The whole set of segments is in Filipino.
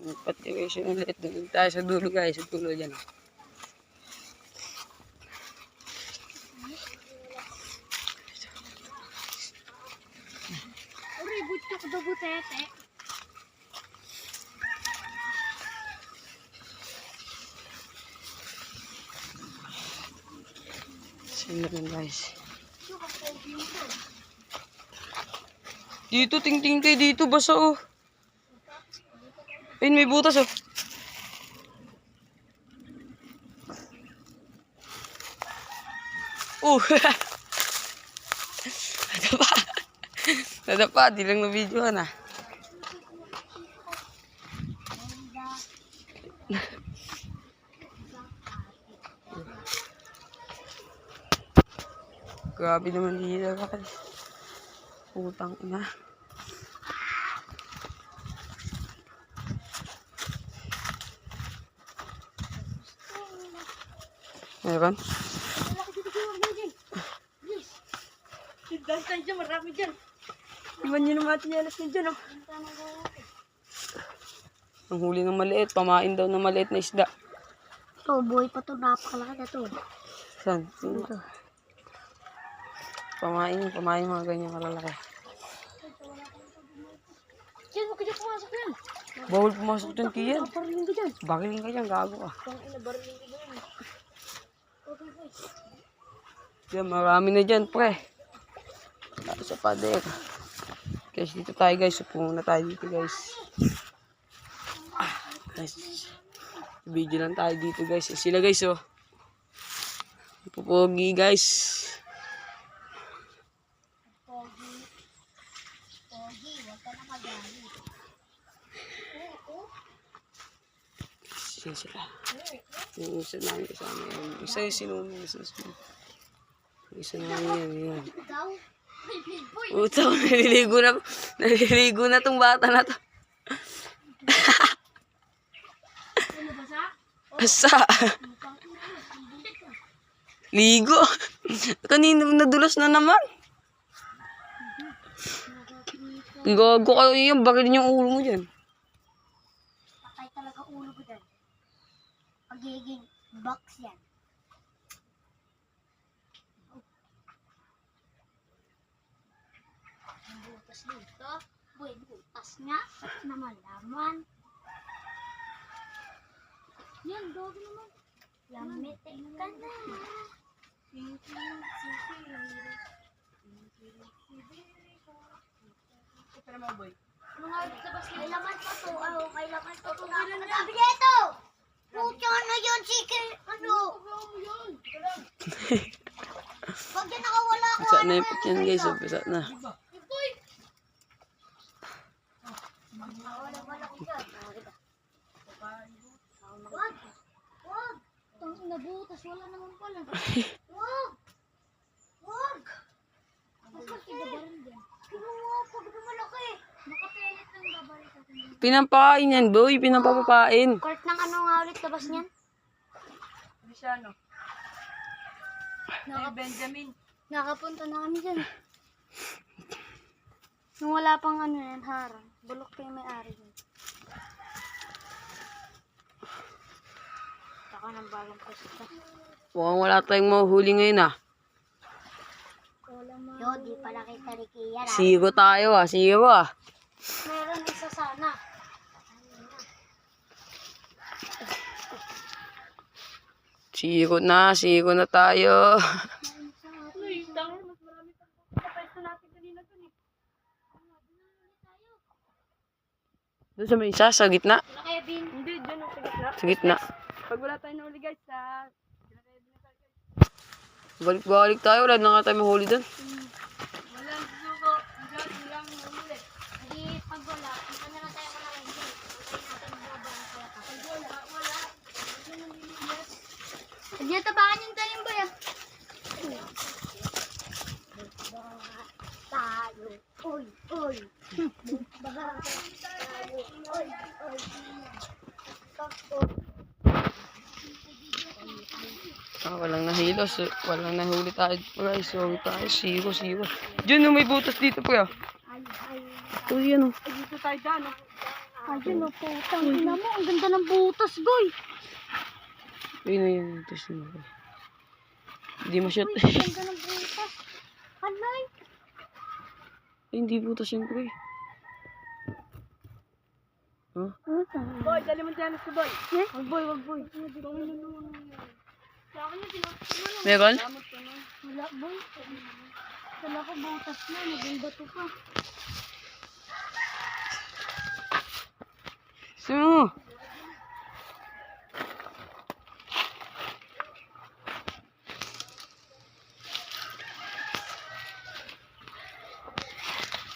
Patiration ulit. Doon tayo sa dulo guys. Sa dulo dyan. Uri, butok do butete. Sino naman guys. Dito, ting-ting kayo dito. Basa oh. Ayun, may butas oh. Nadapa. Nadapa, di lang na-videohan ah. Grabe naman dito guys. Putang ina. Meron? Dahil tayo dyan, marami dyan. Iwan nyo naman natin yalas nyo dyan oh. Ang huli ng maliit, pamain daw ng maliit na isda. So, buhay pa to, napakalaki na to. Saan? Dito. Pamain mga ganyan kalalaki. Diyan, huwag ka dyan pumasok yan. Bawal pumasok dyan, Kian. Bariling ka dyan. Bakiling ka dyan, gago ka. Bariling ka dyan. Okay, boy. Diyan, marami na dyan, pre. Sa pader. Guys, dito tayo guys. Upo na tayo dito guys. Guys, video lang tayo dito guys. Sila guys oh. Pupogi guys. Pogi, huwag ka na magalit. Sila sila. Yung isa namin kasama yan. Isa yung sinunod. Isa namin yan. Ikaw? Ay, big boy. Utaw, naliligo na tong bata na to. Ano ba sa? Asa? Ligo. Kanina nadulas na naman. Gago kayo yung bakit yung ulo mo dyan. Patay talaga ulo ko dyan. Magiging box yan. Ang butas dito. Boy, butas nga. At na malaman. Yan, gago naman. Lamitin ka na. Ito naman boy. Ano nga ulit labas na? Kailangan pa to. Kailangan pa to. Nakakatabileto! Puto, ano yun? Chicken, ano? Pag yan nakawala ko, Basa na yung yan guys. Basa na. Wala ko dyan. Wag! Wag! Itong nabutas, wala naman pala. Wag! Wag! Mas magkigabarin din. Kinuha, pag dumalaki. Makapelit ng babalik natin. Pinampain yan boy. Pinapapapain. Court ng ano nga ulit labas niyan? Luciano. Benjamin. Nakapunta na kami dyan. Nung wala pang ano yan, harang. Bulok pa yung may-ari yun. Saka ng bagong pasta. Mukhang wala tayong mahuhuli ngayon ah. Yo, di pala kita ni Kia. Sigo tayo ah. Sigo ah. Meron isa sana. Sigo na tayo. Doon sa may isa, sa gitna. Wala kaya bin? Hindi, dyan sa gitna. Sa gitna. Pag wala tayo nahuli guys, Balik-balik tayo. Wala na nga tayo mahuli doon. walang suko. Dyan lang nahuli. Hindi, pag wala, punta na lang tayo malaki. Hindi, punta natin babang kaya ka. Pag wala. Huwag niya tabakan yung talim ba yan? Tayo. Uy, uy. Baga tayo. Uy, uy. Walang nahilos. Walang nahuli tayo. Guys, sorry tayo. Sigo. Diyan may butas dito pa. Ay, ay. Ito yan oh. Ay, dito tayo dyan. Ayun, oh, putang ina mo. Ang ganda ng butas, goy. Ayun na yun. Tapos yun. Hindi ma-shot. Ang ganda ng butas. Anay. Ay, hindi butas yun, pre. Huh? Boy, dali mo dyan si Boy. Wag boy, wag boy. Meron? Wala boy. Wala ko butas na. Naging bato pa. Sino?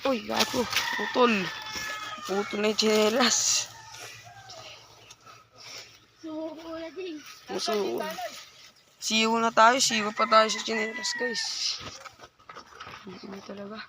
Uy, gago. Putol. Putol na yung tsinelas. Wala din. Puso. Siyo na tayo. Siyo pa tayo sa tsinelas, guys. Hindi talaga.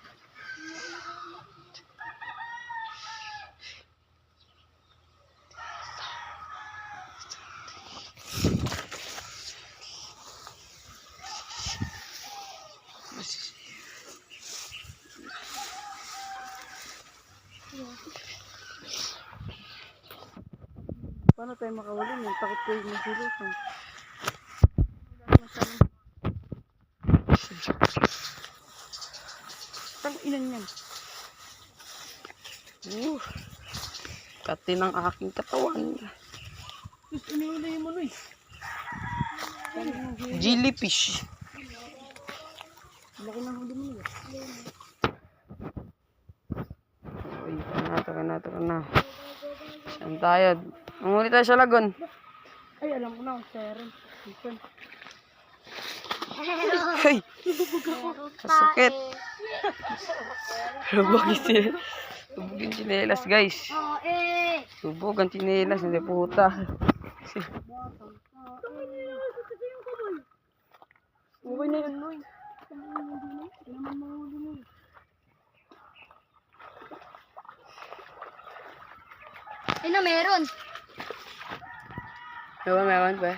Paano tayo makawala nun? Takot ko yung magulutan. Tang ilan yan? Kati ng aking katawan. Inuulay mo nun. Jellyfish. Laki ng huli mo. Uy, tara na. Saan tayo? Manguli tayo sa lagon. Ay, alam ko na. Serum. Hey! Kasakit. Lubog yung tsinelas. Lubog yung tsinelas, guys. Oh, Lubog ang tsinelas. Hindi puta. Okay na yun, Noy. Hindi naman mahuli mo. Ano meron? Meron ba?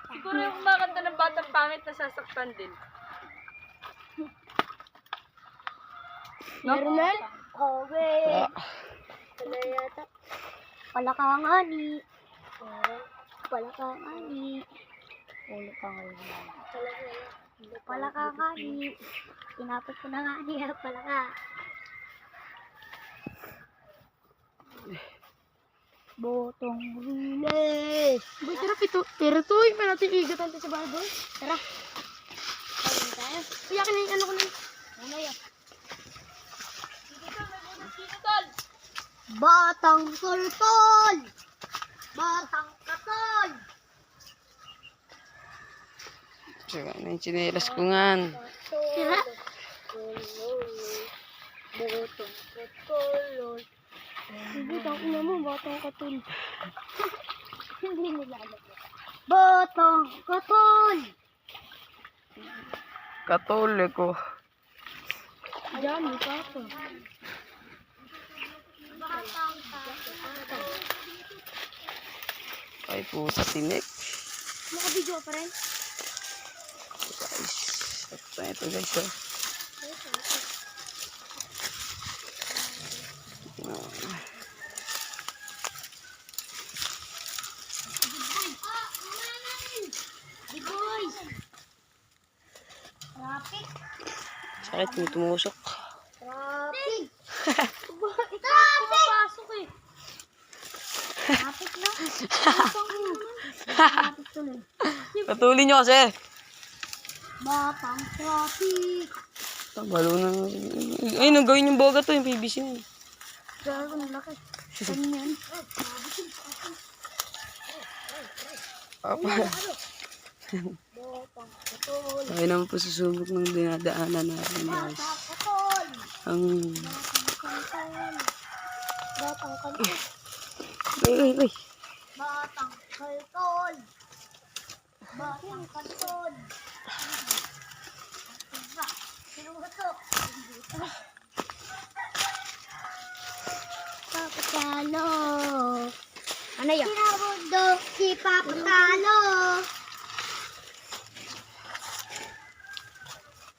Siguro yung kumakanta ng batang pangit na sasaktan din. Meron? Okay. Wala yata. Palakangani. Palakangani. Palakangani. Tinapos ko na nga niya. Palaka. Botong huli. Boy, sarap ito. Pero to, yung natin igatan sa bahay, boy. Tara. Ayun tayo. Iyakin na yung ano ko na. Ano yun? Batang sultol! Batang katol! Saka na yung tsinelas ko nga. Tira? Batang katol. Hindi, tako na mo, batang katol. Hindi nilalagay. Batang katol! Katoliko. Diyan, may pato. Batang katol. Ay puta, tinik. Nakabidyo pa rin? Guys, ito guys. Hey boys! Traffic! Sakit, may tumusok. Traffic! Traffic! eh. Traffic na? Traffic tuloy. Patulin nyo kasi. Batang traffic! Balo na. Ay, nagawin yung boga to, yung PVC na. Gago na laki. Ano yan? Papa. Batang katol! Tayo naman po susubok ng dinadaanan natin, guys. Batang katol! Ang... Batang katol! Ay. Batang katol! Batang katol! Sino ba ito? Papatalo! Ano yan? Sinabundok si Papatalo!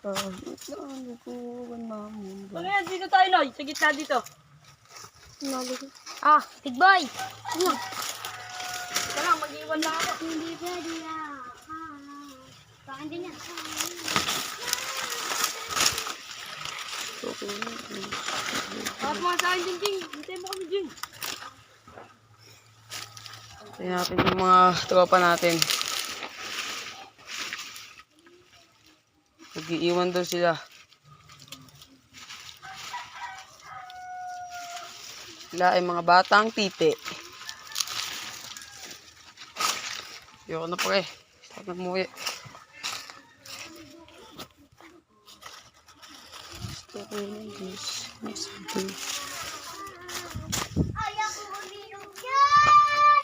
Kahit na ano ko man mamunda. Ano yan? Dito tayo, Noy. Sa gitna dito. Ah, big boy. Ano? Ika lang, mag-iwan lang ako. Hindi pwede na. Pakin din yan. Okay. Tapos mga sa akin, Jing Jing. Hintay mo kami, Jing. Tingnan natin yung mga tropa natin. Nag-iiwan daw sila. Sila ay mga batang titi. Ayoko na pre. Saan na umuwi? Gusto ko yun, guys. Masabi. Ayaw ko uminom yan!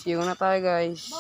See you na tayo guys.